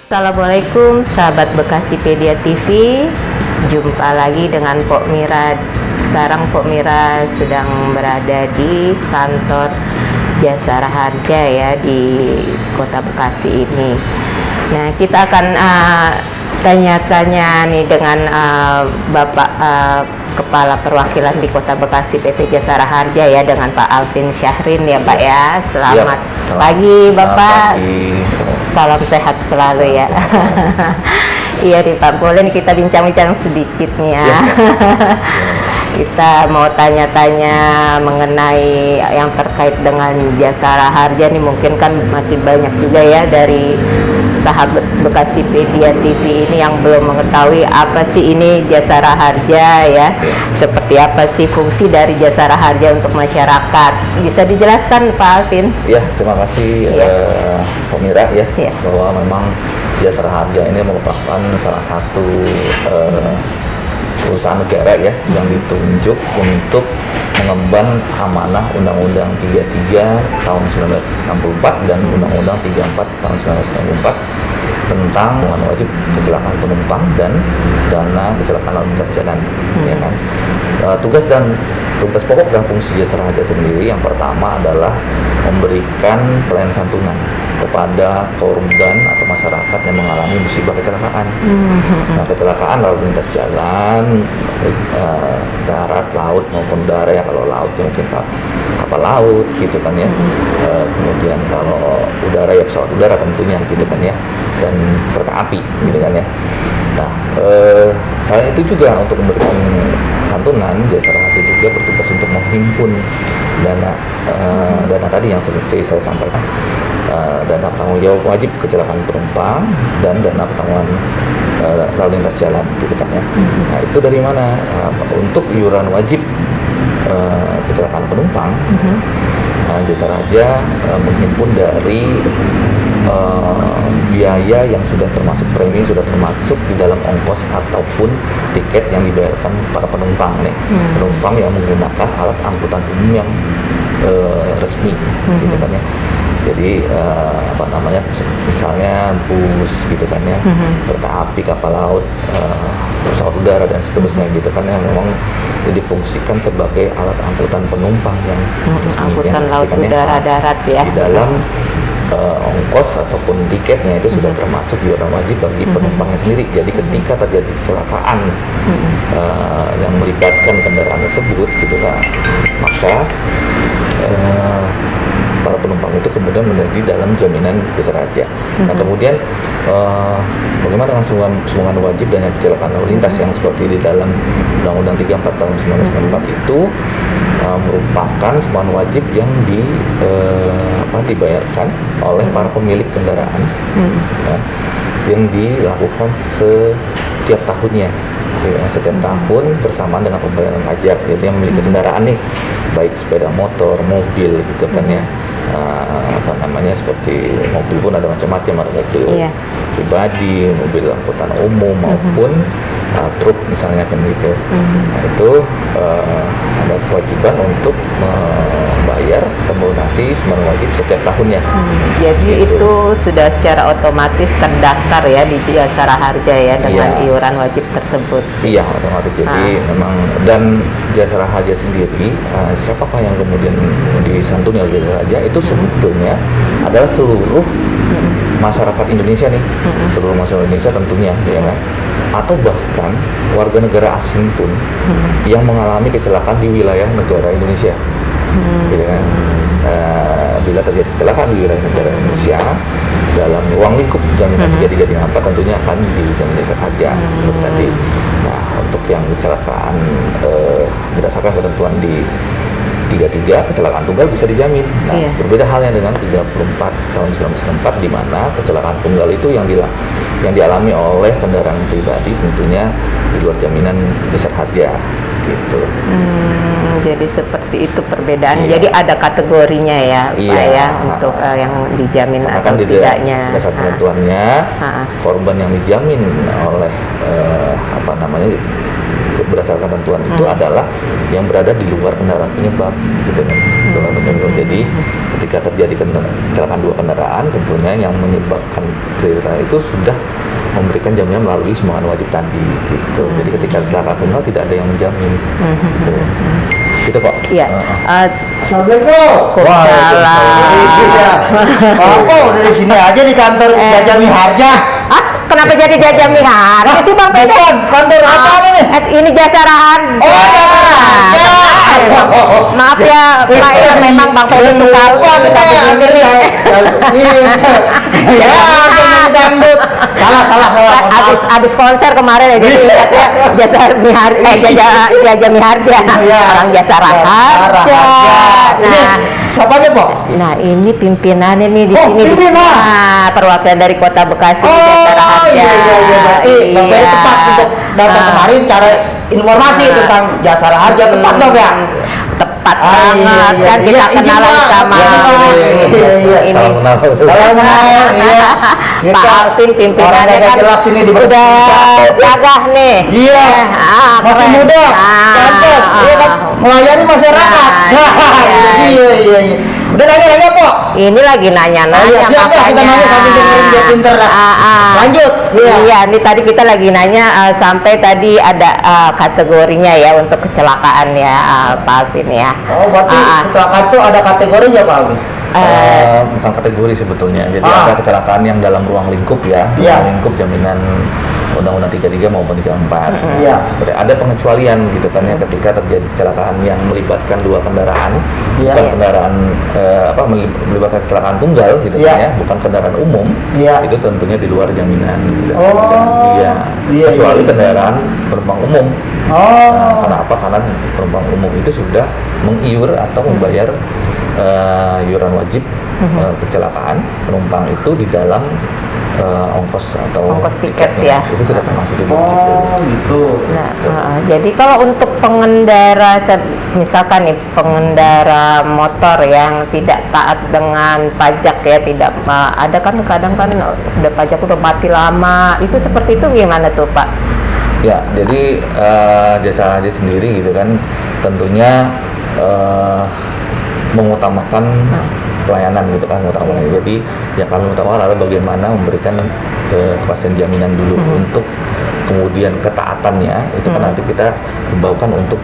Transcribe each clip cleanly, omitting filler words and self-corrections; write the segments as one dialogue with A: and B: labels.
A: Assalamualaikum sahabat Bekasipedia TV. Jumpa lagi dengan Pok Mira. Sekarang Pok Mira sedang berada di kantor Jasara Harja ya di Kota Bekasi ini. Nah, kita akan tanya-tanya nih dengan Bapak Kepala Perwakilan di Kota Bekasi PT Jasara Harja ya, dengan Pak Alvin Syahrin ya Pak ya. Selamat pagi Bapak. Salam sehat selalu ya. Iya nih Pak, boleh nih kita bincang-bincang sedikit nih ya. Kita mau tanya-tanya mengenai yang terkait dengan Jasara Harja nih, mungkin kan masih banyak juga ya dari sahabat Bekasipedia TV ini yang belum mengetahui apa sih ini Jasara Harja ya. Seperti apa sih fungsi dari Jasara Harja untuk masyarakat? Bisa dijelaskan Pak Alvin?
B: Ya, terima kasih Pak Mira ya, bahwa memang Jasara Harja ini merupakan salah satu perusahaan negara ya yang ditunjuk untuk mengemban amanah Undang-Undang 33 tahun 1964 dan Undang-Undang 34 tahun 1994 tentang wajib kecelakaan penumpang dan dana kecelakaan lalu lintas jalan. Ya kan? Tugas pokok dan fungsi Jasara Harja sendiri yang pertama adalah memberikan pelayanan santunan kepada korban atau masyarakat yang mengalami musibah kecelakaan. Nah, kecelakaan lalu lintas jalan, darat, laut maupun udara ya. Kalau laut ya mungkin kapal laut gitu kan ya. Kemudian kalau udara ya pesawat udara tentunya gitu kan ya, dan kereta api gitu kan ya. Nah, selain itu juga untuk memberikan santunan, Jasara Harja juga bertugas untuk menghimpun dana tadi yang seperti saya sampaikan, dana tanggung jawab wajib kecelakaan penumpang dan dana pertanggungan lalu lintas jalan gitu kan ya. Nah, itu dari mana? Untuk iuran wajib kecelakaan penumpang, Jasara Harja menghimpun dari biaya yang sudah termasuk premi, sudah termasuk di dalam ongkos ataupun tiket yang dibayarkan para penumpang nih. Penumpang yang menggunakan alat angkutan umum yang resmi gitu kan ya. Jadi misalnya bus gitu kan ya, kereta api, kapal laut, pesawat udara dan seterusnya gitu kan ya, memang difungsikan sebagai alat angkutan penumpang yang resmi,
A: angkutan laut, udara, darat ya.
B: Di dalam ongkos ataupun tiketnya itu sudah termasuk iuran wajib bagi penumpangnya sendiri. Jadi ketika terjadi kecelakaan yang melibatkan kendaraan tersebut gitu kan, maka para penumpang itu kemudian menjadi dalam jaminan Jasara Harja. Nah, kemudian bagaimana dengan sumbangan wajib dana kecelakaan lalu lintas yang seperti di dalam Undang-Undang 34 tahun 1994 itu merupakan sumbangan wajib yang dibayarkan oleh para pemilik kendaraan ya, yang dilakukan setiap tahunnya. Setiap tahun bersamaan dengan pembayaran pajak. Jadi yang memiliki kendaraan nih, baik sepeda motor, mobil gitu kan ya, seperti mobil pun ada macam-macam, ada mobil pribadi, mobil angkutan umum maupun truk misalnya kan gitu. Nah, itu ada kewajiban untuk membayar atau melunasi sumbangan wajib setiap tahunnya.
A: Jadi itu sudah secara otomatis terdaftar ya di Jasara Harja ya dengan iuran wajib tersebut.
B: Iya, otomatis. Jadi memang, dan Jasara Harja sendiri, siapakah yang kemudian disantuni oleh Jasara Harja itu sebetulnya adalah seluruh masyarakat Indonesia nih, seluruh masyarakat Indonesia tentunya ya kan, atau bahkan warga negara asing pun yang mengalami kecelakaan di wilayah negara Indonesia gitu kan. Bila terjadi kecelakaan di wilayah negara Indonesia dalam ruang lingkup jaminan 33 apa tentunya akan dijamin Jasara Harja seperti tadi. Nah, untuk yang kecelakaan berdasarkan ketentuan di 33 kecelakaan tunggal bisa dijamin. Nah, berbeda halnya dengan 34 tahun 1994 di mana kecelakaan tunggal itu yang dialami oleh kendaraan pribadi tentunya di luar jaminan Jasara Harja gitu.
A: Jadi seperti itu perbedaan. Jadi ada kategorinya ya Pak ya, untuk yang dijamin atau tidaknya.
B: Dasar ketentuannya korban yang dijamin oleh berdasarkan ketentuan itu adalah yang berada di luar kendaraan penyebab gitu kan. Jadi ketika terjadi kecelakaan dua kendaraan, tentunya yang menyebabkan cedera itu sudah memberikan jaminan melalui sumbangan wajib tadi gitu. Jadi ketika kecelakaan tunggal tidak ada yang menjamin. Gitu Pak.
A: Iya.
C: Assalamualaikum.
A: Waalaikumsalam.
C: Apa dari sini aja di kantor Jajah Miharja?
A: Ah, kenapa jadi Jajah Miharja sih Bang Pede?
C: Bukan, kantor apa ini?
A: Ini Jasa Raharja.
C: Oh, Jasa Raharja.
A: Maaf ya, Pak ya, memang Bang Pede suka kita begini.
C: Ya, dangdut. Salah.
A: Abis konser kemarin ya, jadi ingatnya Jajah Miharja, orang Jasa Raharja. Nah,
C: siapa aja, Pak?
A: Nah ini pimpinannya nih di
C: Oh,
A: sini.
C: pimpinan.
A: Nah, perwakilan dari Kota Bekasi Jasa Raharja.
C: Iya. Berarti Bang Peri tepat untuk datang kemarin cari informasi tentang Jasa Raharja. Tepat dong ya?
A: Tepat banget kan kita
C: Iya,
A: kenalan
C: Pak.
A: sama
C: Iya.
A: ini.
B: Salam kenal.
C: Kalau kenal, iya.
A: Pak Alvin
C: Orang
A: pimpinannya
C: gagah
A: kan
C: jelas ini di
A: udah gagah nih.
C: Iya. Masih
A: keren.
C: muda, cakep, iya kan? Melayani masyarakat. Iya. Udah nanya-nanya, Pak.
A: Ini lagi nanya-nanya
C: Siap ya, kita nanya sambil dengerin dia pinter dah. Lanjut.
A: Iya, ini tadi kita lagi nanya sampai tadi ada kategorinya ya untuk kecelakaan ya, Pak Alvin ya.
C: Oh, berarti kecelakaan itu ada kategorinya, Pak Alvin?
B: Bukan kategori sebetulnya. Jadi ada kecelakaan yang dalam ruang lingkup ya,
C: Iya.
B: ruang lingkup jaminan Undang-Undang 33 maupun 34.
C: Iya.
B: Seperti ada pengecualian gitu kan ya ketika terjadi kecelakaan yang melibatkan dua kendaraan,
C: Iya.
B: bukan kendaraan melibatkan kecelakaan tunggal gitu
C: Iya.
B: kan ya, bukan kendaraan umum.
C: Iya.
B: Itu tentunya di luar jaminan. Gitu.
C: Oh.
B: Iya.
C: Iya,
B: Kecuali
C: iya.
B: kendaraan penumpang umum.
C: Oh.
B: Nah, karena apa? Karena penumpang umum itu sudah mengiur atau membayar iuran wajib kecelakaan penumpang itu di dalam ongkos
A: tiket
B: tiketnya.
A: ya.
B: Itu sudah termasuk di situ.
C: Oh, gitu.
A: Nah, jadi kalau untuk pengendara, misalkan nih pengendara motor yang tidak taat dengan pajak ya, tidak ada kan kadang kan udah pajak udah mati lama, itu seperti itu gimana tuh Pak?
B: Ya, jadi Jasa Raharja sendiri gitu kan tentunya mengutamakan pelayanan gitu kan, jadi yang kami utamakan adalah bagaimana memberikan kepastian jaminan dulu untuk kemudian ketaatannya itu kan nanti kita himbaukan untuk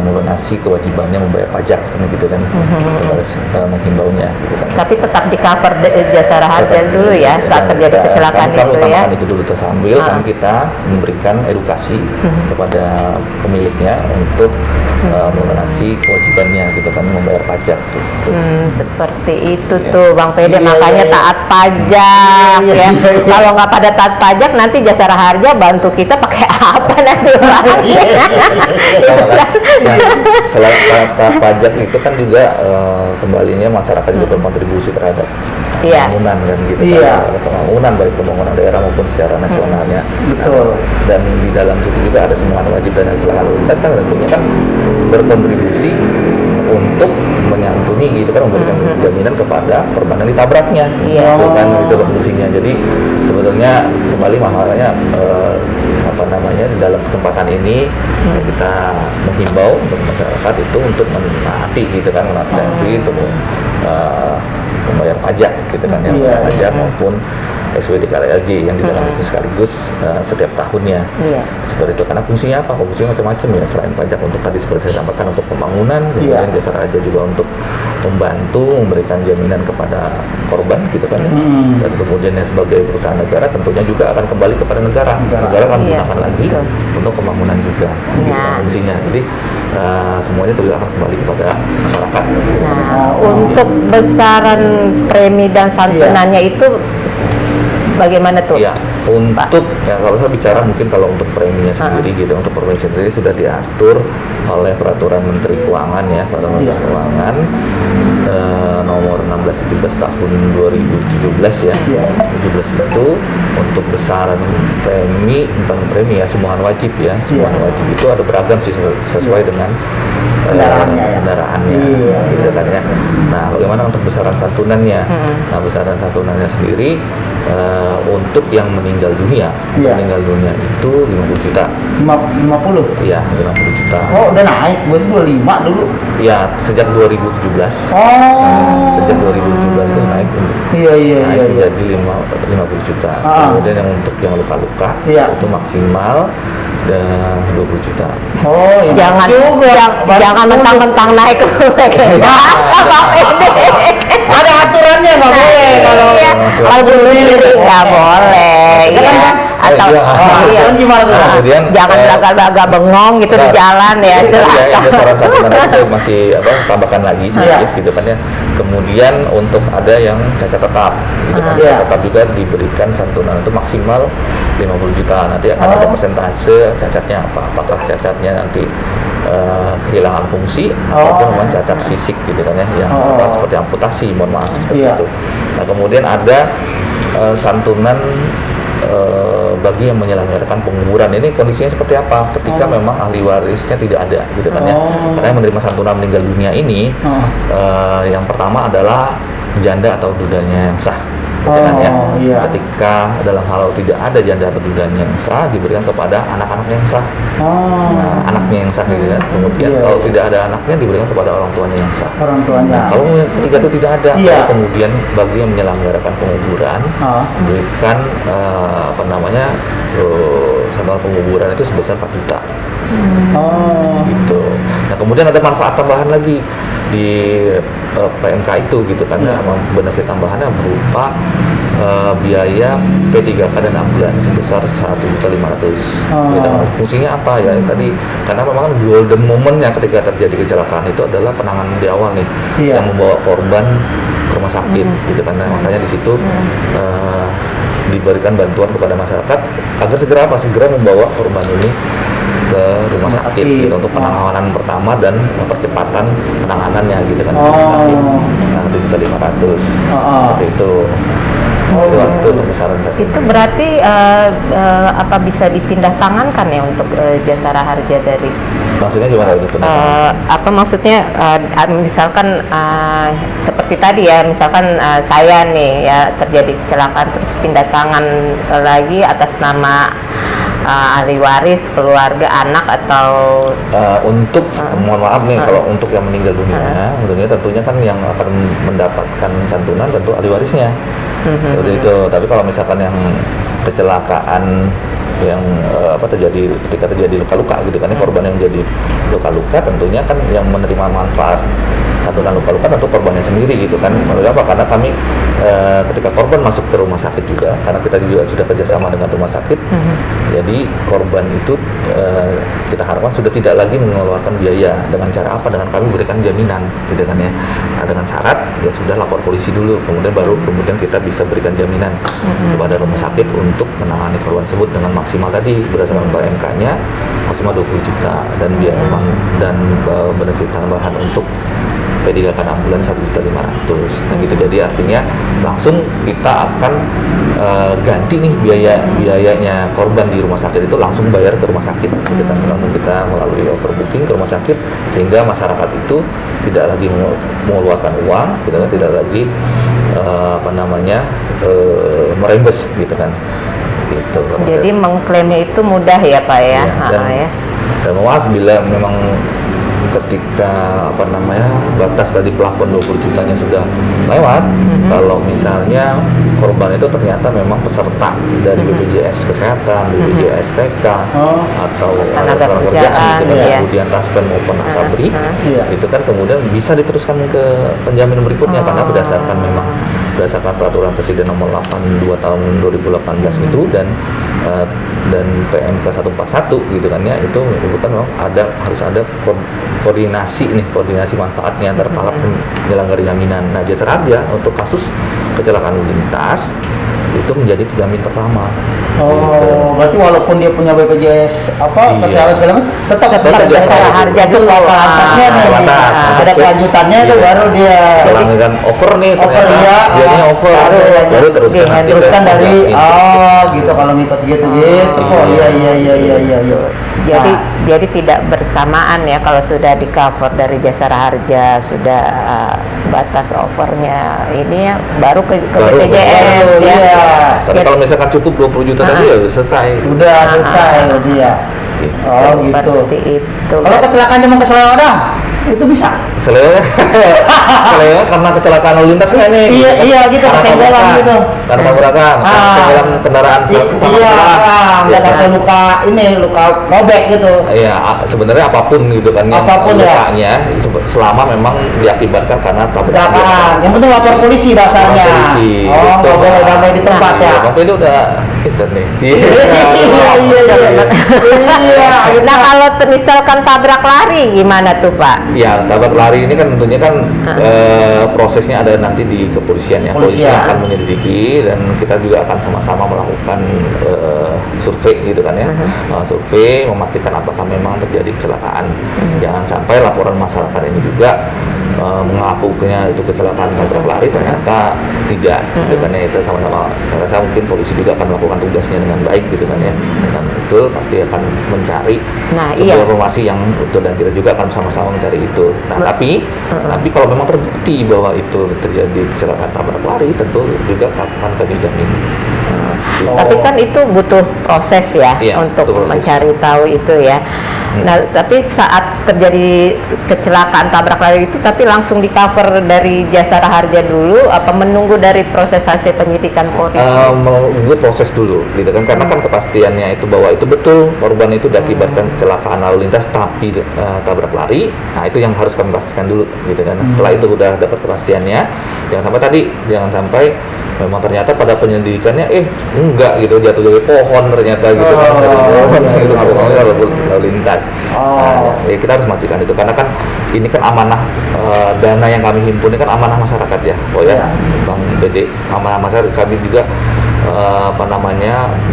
B: melunasi kewajibannya membayar pajak gitu kan, kita harus menghimbaunya gitu kan.
A: Tapi tetap di cover Jasa Raharja dulu ya saat terjadi kecelakaan
B: kami
A: itu ya.
B: utamakan itu dulu sambil kan kita memberikan edukasi kepada pemiliknya untuk melunasi kewajibannya gitu kan, membayar pajak gitu.
A: Seperti itu tuh Bang Pede, makanya taat pajak ya. Kalau nggak pada taat pajak nanti Jasa Raharja bantu kita pakai apa nanti Pak?
B: Nah, selain taat pajak itu kan juga kembalinya masyarakat juga berkontribusi terhadap pembangunan kan gitu kan, pembangunan baik pembangunan daerah maupun secara nasionalnya.
C: Betul.
B: Dan di dalam situ juga ada sumbangan wajib dan kecelakaan lalu lintas kan tentunya kan berkontribusi untuk menyantuni gitu kan, memberikan jaminan kepada korban yang ditabraknya.
A: Iya.
B: Itu kan itu fungsinya. Jadi sebetulnya kembali makanya di dalam kesempatan ini ya kita menghimbau untuk masyarakat itu untuk menaati gitu kan, menaati untuk membayar pajak gitu kan, yang pajak maupun SWD KLLJ yang di dalam itu sekaligus setiap tahunnya. Seperti itu, karena fungsinya apa? Fungsinya macam-macam ya, selain pajak untuk tadi seperti saya sampaikan untuk pembangunan, kemudian Jasa Raharja juga untuk membantu memberikan jaminan kepada korban gitu kan ya. Dan kemudian yang sebagai perusahaan negara tentunya juga akan kembali kepada negara. Negara akan menggunakan lagi untuk pembangunan juga gitu, fungsinya. Jadi semuanya juga akan kembali kepada masyarakat.
A: Nah, untuk besaran premi dan santunannya itu bagaimana tuh?
B: Ya, untuk ya kalau saya bicara mungkin kalau untuk preminya sendiri gitu, untuk premi sendiri sudah diatur oleh Peraturan Menteri Keuangan ya, Peraturan Menteri Keuangan nomor 16/17 tahun 2017 ya. 17 itu untuk besaran premi, bukan premi ya, sumbangan wajib ya. Sumbangan wajib itu ada beragam sih sesuai dengan kendaraannya gitu kan kan ya. Nah, bagaimana untuk besaran santunannya? Nah, besaran santunannya sendiri untuk yang meninggal dunia,
C: Iya.
B: meninggal dunia itu 50 juta.
C: 50.
B: Iya, 50 juta.
C: Oh, udah naik. Gue 25 dulu.
B: Ya, sejak 2017.
C: Oh.
B: Sejak 2017 itu naik
C: Iya, iya,
B: naik
C: iya, iya.
B: menjadi 50 juta.
C: Ah.
B: Kemudian yang untuk yang luka-luka
C: Iya.
B: itu maksimal dan 20 juta.
C: Oh, iya.
A: Jangan
C: juga.
A: jangan mentang-mentang naik ke
C: Ada aturannya nggak boleh kalau
A: Iya, kalau bunuh diri nggak boleh,
C: Iya kan,
A: ya.
C: Bang?
A: Atau
B: Iya.
A: iya.
C: Kan gimana tuh?
B: Nah, kemudian,
A: jangan belaga-belaga bengong gitu di
B: Nah,
A: jalan ya,
B: itu ya,
A: celaka.
B: yang besaran santunan itu saya masih tambahkan lagi sedikit
C: Iya.
B: gitu kan ya. Kemudian untuk ada yang cacat tetap, gitu kan.
C: Iya.
B: Cacat tetap juga diberikan santunan itu maksimal 50 juta. Nanti akan ada persentase cacatnya apa? Apakah cacatnya nanti kehilangan fungsi ataupun memang cacat fisik gitu kan ya, yang seperti amputasi, mohon maaf seperti
C: Iya.
B: itu. Nah, kemudian ada santunan bagi yang menyelenggarakan penguburan. Ini kondisinya seperti apa? Ketika memang ahli warisnya tidak ada, gitu kan ya. Karena yang menerima santunan meninggal dunia ini, yang pertama adalah janda atau dudanya yang sah, gitu kan ya.
C: Iya.
B: Ketika dalam hal tidak ada janda atau dudanya yang sah, diberikan kepada anak-anaknya yang sah.
C: Oh,
B: Nah, anaknya yang sah, gitu kan. Kemudian
C: Iya,
B: kalau
C: iya.
B: tidak ada anaknya, diberikan kepada orang tuanya yang sah.
C: orang tuanya.
B: Nah, kalau yang ketiga itu tidak ada,
C: Iya.
B: lalu kemudian bagi yang menyelenggarakan penguburan,
C: Ah.
B: berikan santunan penguburan itu sebesar 4 juta
C: Oh.
B: gitu. Nah, kemudian ada manfaat tambahan lagi di PMK itu gitu, karena benefit tambahannya berupa biaya P3K dan ambulans sebesar 1.500.000. Gitu. Fungsinya apa ya? Tadi karena memang golden momentnya ketika terjadi kecelakaan itu adalah penanganan di awal nih,
C: Iya.
B: yang membawa korban ke rumah sakit gitu, karena makanya di situ diberikan bantuan kepada masyarakat agar segera membawa korban ini ke rumah sakit gitu, untuk penanganan pertama dan percepatan penanganannya gitu kan, rumah sakit. Nah, 7.500 seperti itu. Itu untuk besaran saja.
A: Itu berarti apa bisa dipindah tangankan ya untuk jasa raharja dari
B: Maksudnya gimana itu?
A: apa maksudnya misalkan seperti tadi ya, misalkan saya nih ya terjadi kecelakaan terus pindah tangan lagi atas nama ahli waris, keluarga, anak atau
B: Untuk mohon maaf nih, kalau untuk yang meninggal dunia, tentunya kan yang akan mendapatkan santunan tentu ahli warisnya. Seperti itu. Tapi kalau misalkan yang kecelakaan yang terjadi ketika terjadi luka-luka gitu kan, korban yang jadi luka-luka, tentunya kan yang menerima manfaat santunan luka-luka tentu korbannya sendiri gitu kan. Lalu apa? Karena kami ketika korban masuk ke rumah sakit juga, karena kita juga sudah kerjasama dengan rumah sakit, jadi korban itu kita harapkan sudah tidak lagi mengeluarkan biaya. Dengan cara apa? Dengan kami berikan jaminan gitu kan ya. Nah, dengan syarat ya sudah lapor polisi dulu, kemudian kita bisa berikan jaminan kepada rumah sakit untuk menangani korban tersebut dengan maksimal tadi berdasarkan PMK-nya maksimal 20 juta dan biaya memang dan benefit tambahan untuk P3K ambulans 1.500.000. Nah gitu, jadi artinya langsung kita akan ganti nih biayanya korban di rumah sakit itu langsung bayar ke rumah sakit gitu kan. Langsung kita melalui overbooking ke rumah sakit sehingga masyarakat itu tidak lagi mengeluarkan uang, tidak lagi merembes gitu kan. Gitu.
A: Jadi mengklaimnya itu mudah ya Pak ya.
B: Dan maaf bila memang ketika batas tadi plafon 20 jutanya sudah lewat, kalau misalnya korban itu ternyata memang peserta dari BPJS Kesehatan, BPJS TK atau
A: tenaga kerjaan,
B: gitu kan, kemudian Taspen maupun Asabri, itu kan kemudian bisa diteruskan ke penjaminan berikutnya karena berdasarkan peraturan Presiden nomor 82 tahun 2018 itu dan PMK 141 gitu kan ya, itu menyebutkan memang harus ada koordinasi manfaatnya antara para penyelenggara jaminan. Nah, jasa raharja untuk kasus kecelakaan lalu lintas itu menjadi penjamin pertama.
C: Oh, berarti walaupun dia punya BPJS
B: Iya.
C: kesehatan segala macam, tetap
A: jasara harja dulu.
C: atasnya nih.
B: Atas.
C: Ada kelanjutannya itu
B: Iya.
C: baru dia
B: Kalau kan over nih,
C: Over,
B: ternyata
C: iya.
B: dianya over, baru teruskan nanti
C: teruskan
B: ke
C: dari
B: penjamin.
C: gitu kalau ngikut gitu. Oh iya.
A: Jadi
C: Nah,
A: jadi tidak bersamaan ya kalau sudah di cover dari jasara harja, sudah batas overnya ini ya baru ke
B: Baru
A: BPJS
C: baru,
A: ya.
C: iya.
B: Tapi kalau misalkan cukup 20 juta tadi ya udah selesai.
C: udah selesai berarti ya.
B: Gitu.
C: Oh gitu.
A: Seperti itu.
C: Kalau kecelakaan cuma kesalahan itu bisa.
B: Selewanya karena kecelakaan lalu lintas nggak nih?
C: Iya gitu
B: Karena
C: kesenggol
B: tabrakan.
C: gitu.
B: Karena tabrakan, kesenggol kendaraan sesama
C: Iya,
B: kendaraan.
C: nggak
B: Iya.
C: sampai luka robek gitu.
B: Iya, sebenarnya apapun gitu kan yang
C: Apapun ya.
B: lukanya selama memang diakibatkan karena tabrakan.
C: Kecelakaan. Yang penting lapor polisi dasarnya.
B: Lapor polisi,
C: Oh,
B: gitu.
C: nggak boleh damai di tempat ya.
B: Tapi itu udah itu nih.
C: Iya.
A: Nah kalau misalkan tabrak lari gimana tuh Pak?
B: Ya, tabrak lari ini kan tentunya kan prosesnya ada nanti di kepolisian ya. Polisi
C: Polisian.
B: akan menyelidiki dan kita juga akan sama-sama melakukan survei gitu kan ya. Survei memastikan apakah memang terjadi kecelakaan. Jangan sampai laporan masyarakat ini juga mengakunya itu kecelakaan tabrak lari ternyata tidak gitu kan ya. Itu sama-sama saya rasa mungkin polisi juga akan melakukan tugasnya dengan baik gitu kan ya. Dan betul pasti akan mencari
A: Nah,
B: sebuah
A: iya.
B: informasi yang betul dan kita juga akan sama-sama mencari itu. Nah, tapi kalau memang terbukti bahwa itu terjadi kecelakaan tabrak lari, tentu juga akan kami jamin.
A: Tapi kan itu butuh proses ya
B: Iya,
A: untuk
B: butuh proses.
A: mencari tahu itu ya. Nah, tapi saat terjadi kecelakaan tabrak lari itu tapi langsung di cover dari jasara harja dulu apa menunggu dari proses hasil penyidikan polisi?
B: Menunggu proses dulu gitu kan, karena kan kepastiannya itu bahwa itu betul korban itu diakibatkan kecelakaan lalu lintas tapi tabrak lari. Nah, itu yang harus kami pastikan dulu gitu kan. Setelah itu udah dapat kepastiannya, jangan sampai memang ternyata pada penyelidikannya enggak gitu, jatuh dari pohon ternyata gitu kan, dari pohon gitu ngapain lalu lintas. Nah, ya kita harus memastikan itu karena kan ini kan amanah dana yang kami himpun ini kan amanah masyarakat ya, Bang BD, amanah masyarakat. Kami juga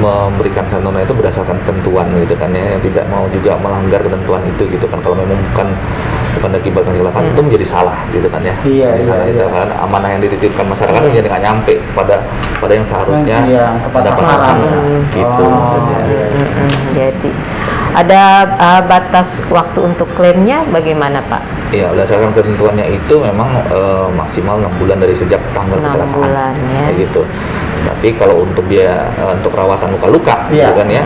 B: memberikan santunan itu berdasarkan ketentuan gitu kan ya, yang tidak mau juga melanggar ketentuan itu gitu kan. Kalau memang bukan akibatkan kecelakaan itu menjadi salah gitu kan ya. Jadi salah itu kan amanah yang dititipkan masyarakat jadi nggak nyampe pada yang seharusnya
C: tepat
B: dapat
C: sasaran.
B: gitu maksudnya.
A: Jadi ada batas waktu untuk klaimnya bagaimana Pak?
B: Iya, berdasarkan ketentuannya itu memang maksimal 6 bulan dari sejak tanggal
A: 6
B: kecelakaan.
A: bulan, ya.
B: Kayak gitu. Tapi kalau untuk biaya untuk perawatan luka-luka gitu kan ya,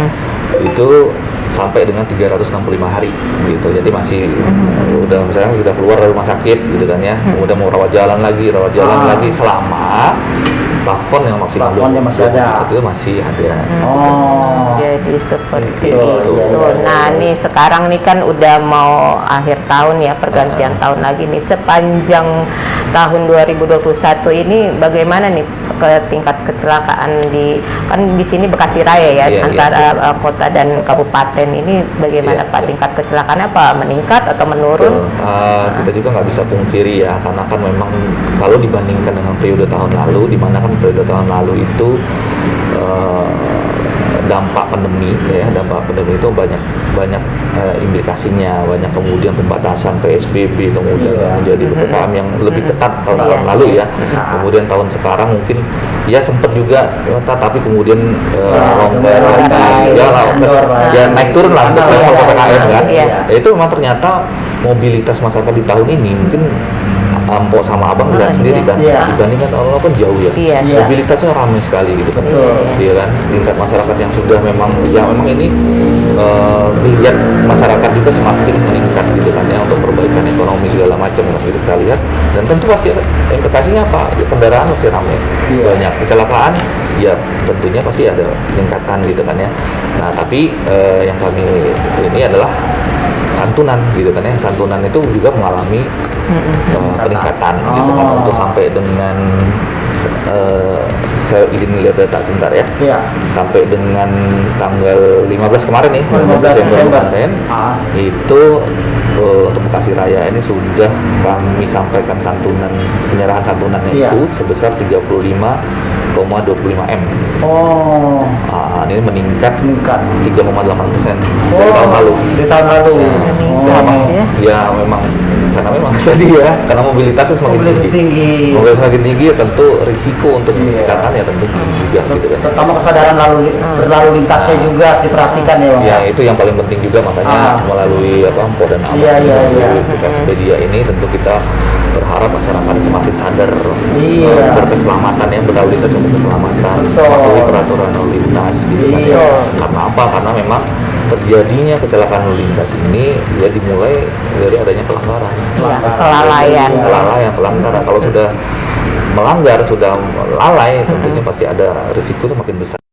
B: itu sampai dengan 365 hari gitu. Jadi masih udah misalnya sudah keluar dari rumah sakit gitu kan ya, udah mau rawat jalan lagi selama plafon yang maksimal
C: Plafonnya masih ada.
B: itu masih ada.
A: Jadi seperti
C: Gitu.
A: itu. Nah, nih sekarang nih kan udah mau akhir tahun ya, pergantian tahun lagi nih. Sepanjang tahun 2021 ini bagaimana nih ke tingkat kecelakaan di sini Bekasi Raya ya,
B: Iya,
A: antara kota dan kabupaten ini bagaimana
B: Iya,
A: Pak
B: iya.
A: tingkat kecelakaannya apa meningkat atau menurun?
B: Kita juga nggak bisa pungkiri ya, karena kan memang kalau dibandingkan dengan periode tahun lalu, di mana kan periode tahun lalu itu dampak pandemi itu banyak implikasinya, banyak kemudian pembatasan PSBB, kemudian menjadi PPKM yang lebih ketat tahun lalu ya. Kemudian tahun sekarang mungkin ya sempat juga ketat, tapi kemudian longgar lagi, ya naik turun lah untuk level PPKM kan. Itu memang ternyata mobilitas masyarakat di tahun ini mungkin Mpok sama Abang lihat sendiri kan, dibandingkan tahun lalu kan jauh ya. Mobilitasnya ramai sekali gitu kan. Iya kan, tingkat masyarakat yang sudah memang ini dilihat masyarakat juga semakin meningkat gitu kan ya, untuk perbaikan ekonomi segala macam kan gitu kita lihat. Dan tentu pasti implikasinya apa? Ya, kendaraan pasti ramai, banyak kecelakaan, ya tentunya pasti ada peningkatan gitu kan ya. Nah, tapi yang kami ini adalah santunan gitu kan ya. Santunan itu juga mengalami peningkatan gitu kan, untuk sampai dengan saya izin lihat data sebentar ya.
C: Iya.
B: Sampai dengan tanggal 15 kemarin nih,
C: 15 Desember.
B: kemarin,
C: Ah.
B: itu untuk Bekasi Raya ini sudah kami sampaikan santunan, penyerahan santunannya
C: Iya.
B: itu sebesar 35,25 M.
C: Oh,
B: Ini meningkat
C: meningkat.
B: 3,8% dari tahun lalu.
C: Di tahun lalu.
A: Meningkat,
C: Oh.
A: ya.
B: Ya memang karena tadi ya, karena mobilitasnya semakin
C: Mobilitas tinggi.
B: Mobilitas semakin tinggi ya tentu risiko untuk
C: Iya.
B: kecelakaan ya tentu juga gitu kan.
C: Sama kesadaran berlalu lintasnya juga harus diperhatikan ya, Bang.
B: Ya itu yang paling penting juga, makanya melalui Polda Amat,
C: Iya, iya, iya.
B: Bekasipedia ini tentu kita berharap masyarakat semakin sadar
C: Iya.
B: berkeselamatan ya, berlalu lintas yang berkeselamatan,
C: Betul.
B: mematuhi peraturan lalu lintas gitu kan.
C: Iya.
B: Karena apa? Karena memang terjadinya kecelakaan lalu lintas ini ya dimulai dari adanya pelanggaran.
A: Ya, kelalaian.
B: Kelalaian, pelanggaran. Kalau sudah melanggar, sudah lalai, tentunya pasti ada risiko semakin besar.